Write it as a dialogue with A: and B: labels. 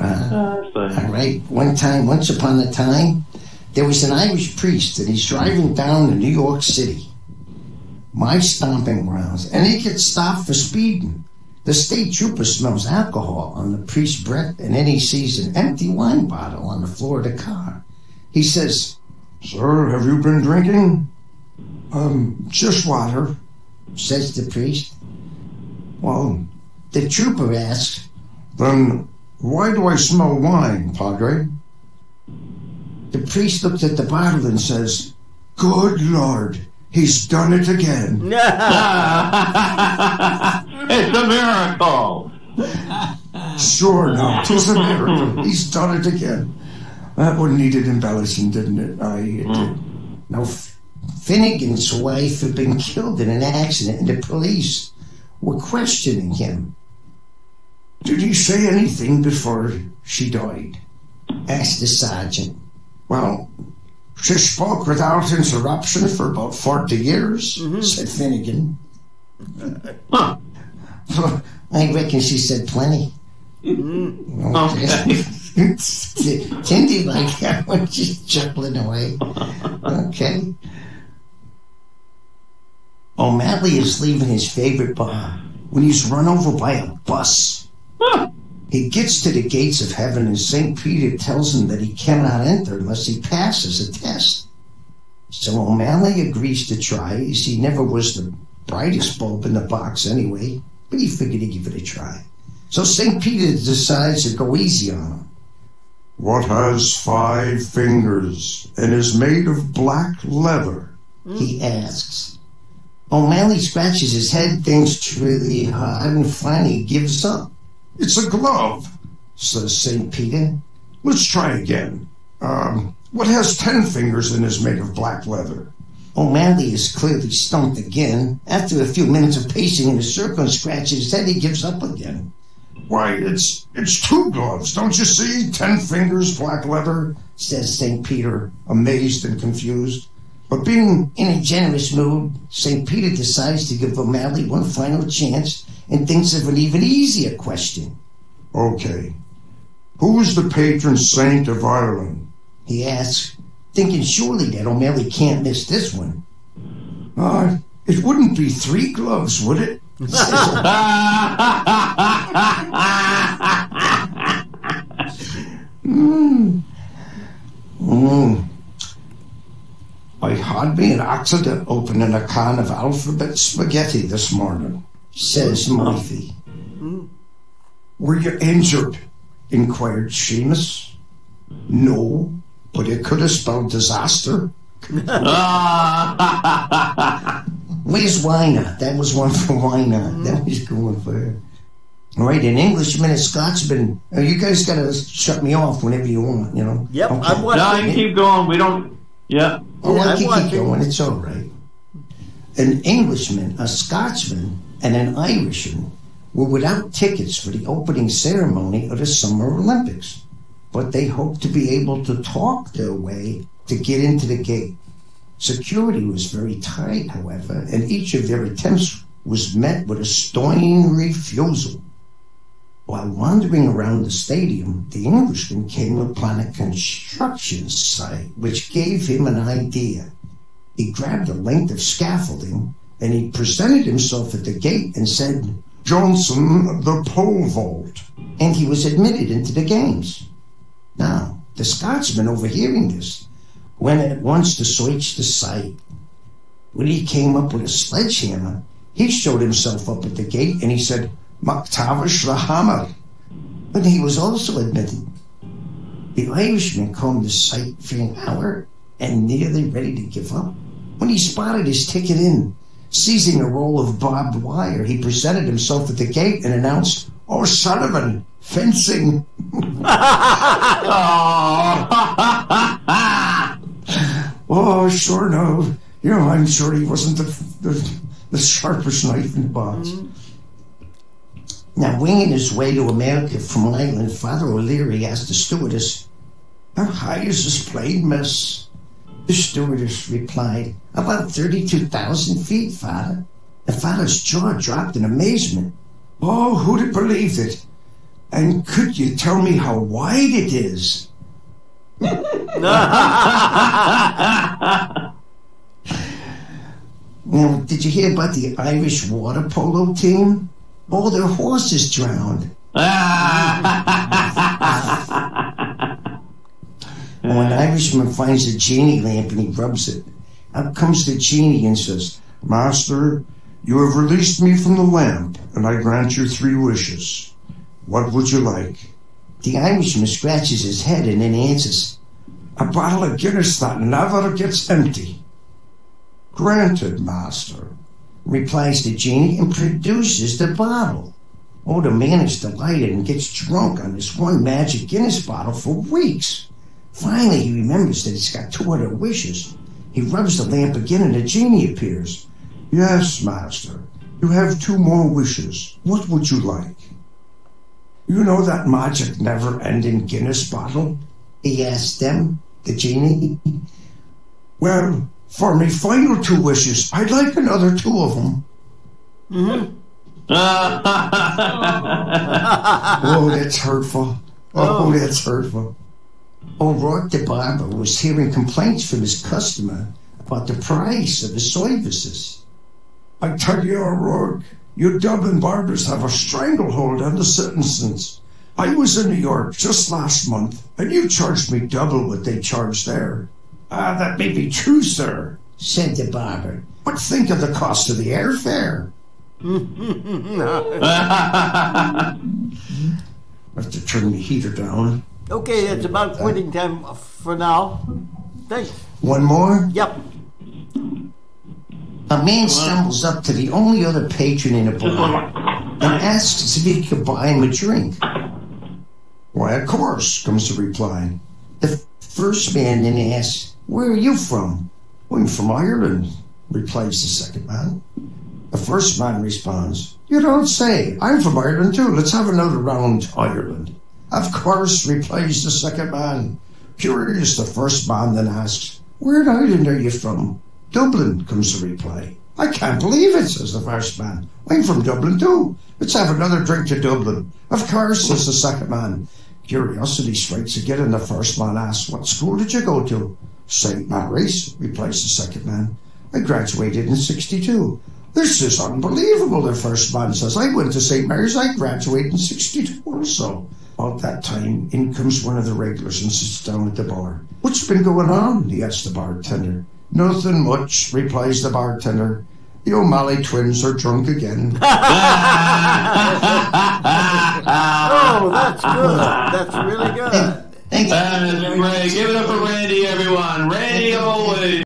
A: All right. Once upon a time, there was an Irish priest, and he's driving down to New York City, my stomping grounds, and he gets stopped for speeding. The state trooper smells alcohol on the priest's breath, and then he sees an empty wine bottle on the floor of the car. He says,
B: "Sir, have you been drinking?" Just water,"
A: says the priest. Well, the trooper asks,
B: "Then why do I smell wine, Padre?"
A: The priest looks at the bottle and says,
B: "Good Lord, he's done it again."
C: It's a miracle.
B: Sure, no, it was a miracle. He's done it again. That one needed embellishing, didn't it? It did.
A: Now, Finnegan's wife had been killed in an accident, and the police were questioning him.
B: "Did he say anything before she died?"
A: asked the sergeant.
B: "Well, she spoke without interruption for about 40 years,
A: said Finnegan.
C: Huh.
A: I reckon she said plenty.
C: Okay.
A: Cindy like that when she's chuckling away. Okay. O'Malley is leaving his favorite bar when he's run over by a bus. He gets to the gates of heaven, and St. Peter tells him that he cannot enter unless he passes a test. So O'Malley agrees to try, as he never was the brightest bulb in the box anyway, but he figured he'd give it a try. So St. Peter decides to go easy on him.
B: "What has 5 fingers and is made of black leather?"
A: he asks. O'Malley scratches his head, thinks really hard, and finally gives up.
B: "It's a glove,"
A: says St. Peter.
B: "Let's try again. What has 10 fingers and is made of black leather?"
A: O'Malley is clearly stumped again. After a few minutes of pacing in a circle and scratching his head, he gives up again.
B: "Why, it's 2 gloves, don't you see? 10 fingers, black leather,"
A: says St. Peter, amazed and confused. But being in a generous mood, St. Peter decides to give O'Malley one final chance and thinks of an even easier question.
B: "Okay. Who is the patron saint of Ireland?"
A: he asks, thinking surely that O'Malley can't miss this one.
B: It wouldn't be 3 gloves, would it?" "I had me an accident opening a can of alphabet spaghetti this morning,"
A: says Murphy.
B: "Were you injured?" inquired Seamus. "No, but it could have spelled disaster."
A: Where's Weiner? That was one for Weiner. That was going for. All right, an Englishman, a Scotsman. You guys gotta shut me off whenever you want, you know.
D: Yep,
A: okay.
D: I'm watching.
C: No, you keep going. We don't. Yeah.
A: Oh, I
D: I'm
A: can
D: watching.
A: keep going. It's all right. An Englishman, a Scotsman, and an Irishman were without tickets for the opening ceremony of the Summer Olympics, but they hoped to be able to talk their way to get into the gate. Security was very tight, however, and each of their attempts was met with a stern refusal. While wandering around the stadium, the Englishman came upon a construction site which gave him an idea. He grabbed a length of scaffolding and he presented himself at the gate and said,
B: "Johnson, the pole vault."
A: And he was admitted into the games. Now, the Scotsman, overhearing this, went at once to search the site. When he came up with a sledgehammer, he showed himself up at the gate and he said, "MacTavish the hammer." But he was also admitted. The Irishman combed the site for an hour and nearly ready to give up when he spotted his ticket in. Seizing a roll of barbed wire, he presented himself at the gate and announced, "O'Sullivan, fencing." Oh, sure, no. You know, I'm sure he wasn't the sharpest knife in the box. Now, winging his way to America from Ireland, Father O'Leary asked the stewardess, "How high is this plane, miss?" The stewardess replied, "About 32,000 feet, Father." The Father's jaw dropped in amazement. "Oh, who'd have believed it?
B: And could you tell me how wide it is?
A: Now, did you hear about the Irish water polo team? All their horses drowned. When an Irishman finds a genie lamp and he rubs it, out comes the genie and says,
B: Master, you have released me from the lamp, and I grant you 3 wishes. What would you like?
A: The Irishman scratches his head and then answers,
B: A bottle of Guinness that never gets empty. Granted, master,
A: replies the genie and produces the bottle. Oh, the man is delighted and gets drunk on this one magic Guinness bottle for weeks. Finally, he remembers that he's got 2 other wishes. He rubs the lamp again and the genie appears.
B: Yes, master, you have 2 more wishes. What would you like? You know that magic never-ending Guinness bottle?
A: He asked them, the genie.
B: Well, for me final 2 wishes, I'd like another 2 of them. Oh, that's hurtful. Oh, that's hurtful.
A: O'Rourke the barber was hearing complaints from his customer about the price of his services.
B: I tell you, O'Rourke, you Dublin barbers have a stranglehold on the citizens. I was in New York just last month, and you charged me double what they charge there. That may be true, sir,
A: said the barber.
B: But think of the cost of the airfare. I have to turn the heater down.
D: Okay, it's about quitting time for now. Thanks.
A: One more?
D: Yep.
A: A man stumbles up to the only other patron in the bar and asks if he could buy him a drink.
B: Why, of course, comes the reply.
A: The first man then asks, Where are you from?
B: I'm from Ireland, replies the second man.
A: The first man responds,
B: You don't say. I'm from Ireland too. Let's have another round, Ireland. Of course, replies the second man. Curious, the first man then asks, Where in Ireland are you from? Dublin, comes the reply. I can't believe it, says the first man. I'm from Dublin too. Let's have another drink to Dublin. Of course, says the second man. Curiosity strikes again, and the first man asks, What school did you go to? St. Mary's, replies the second man. I graduated in 62. This is unbelievable, the first man says. I went to St. Mary's. I graduated in 62 also. About that time, in comes one of the regulars and sits down at the bar. What's been going on? He asks the bartender. Nothing much, replies the bartender. The O'Malley twins are drunk again.
D: Oh, that's good. That's really good.
C: That is great. Give it up for Randy, everyone. Randy always.